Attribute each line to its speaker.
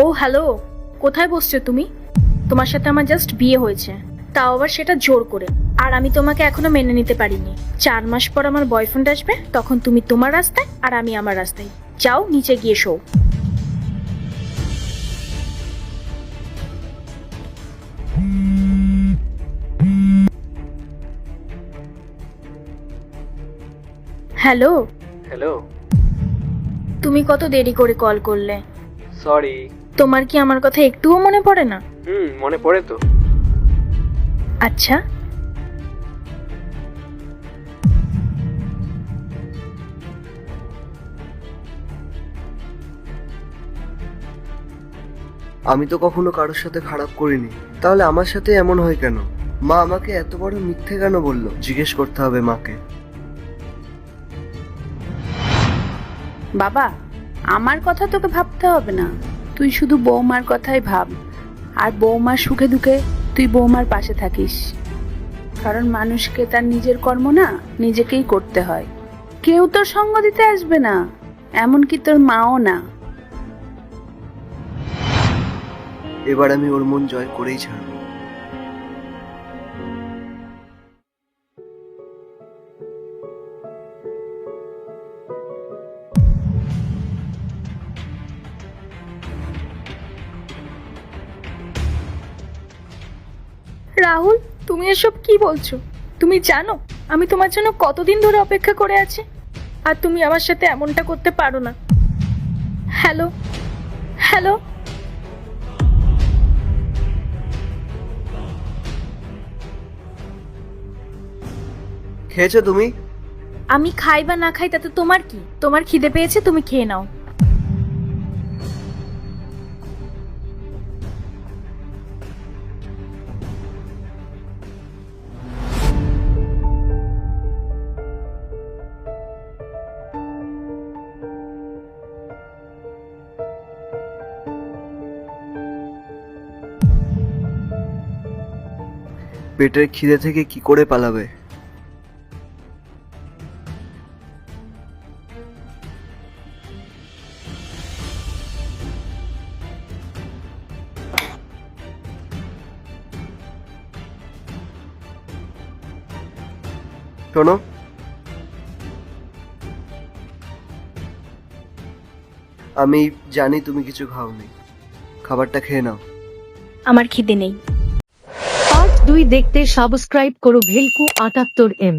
Speaker 1: ও hello, কোথায় বসছো তুমি? তোমার সাথে আমার জাস্ট বিয়ে হয়েছে, তাও আবার সেটা জোর করে। আর আমি তোমাকে এখনো মেনে নিতে পারিনি। 4 মাস পর আমার বয়ফ্রেন্ড আসবে, তখন তুমি তোমার রাস্তায় আর আমি আমার রাস্তায়। যাও নিচে গিয়ে শো। হ্যালো।
Speaker 2: হ্যালো।
Speaker 1: তুমি কত দেরি করে কল করলে?
Speaker 2: সরি।
Speaker 1: তোমার কি আমার কথা একটুও মনে পড়ে না?
Speaker 2: মনে পড়ে তো।
Speaker 1: আচ্ছা,
Speaker 3: আমি তো কখনো কারোর সাথে খারাপ করিনি, তাহলে আমার সাথে এমন হয় কেন? মা আমাকে এত বড় মিথ্যে কেন বললো? জিজ্ঞেস করতে হবে মাকে।
Speaker 4: বাবা, আমার কথা তোকে ভাবতে হবে না, তুই শুধু বৌমার কথাই ভাব। আর বৌমার সুখে দুঃখে তুই বৌমার পাশে থাকিস, কারণ মানুষকে তার নিজের কর্ম না নিজেকেই করতে হয়। কেউ তোর সঙ্গ দিতে আসবে না, এমনকি তোর মাও না।
Speaker 3: এবার আমি ওর মন জয় করেই ছাড়বো।
Speaker 1: রাহুল, তুমি এসব কি বলছো? তুমি জানো আমি তোমার জন্য কতদিন ধরে অপেক্ষা করে আছি, আর তুমি আমার সাথে এমনটা করতে পারো না। Hello hello.
Speaker 3: খেয়েছো তুমি?
Speaker 1: আমি খাই বা না খাই তাতে তোমার কি? তোমার খিদে পেয়েছে, তুমি খেয়ে নাও।
Speaker 3: পেটের খিদে থেকে কি করে পালাবে? শোনো, আমি জানি তুমি কিছু খাওনি, খাবারটা খেয়ে নাও।
Speaker 1: আমার খিদে নেই।
Speaker 5: পার্ট 2 দেখতে সাবস্ক্রাইব করো ভেলকু 78M।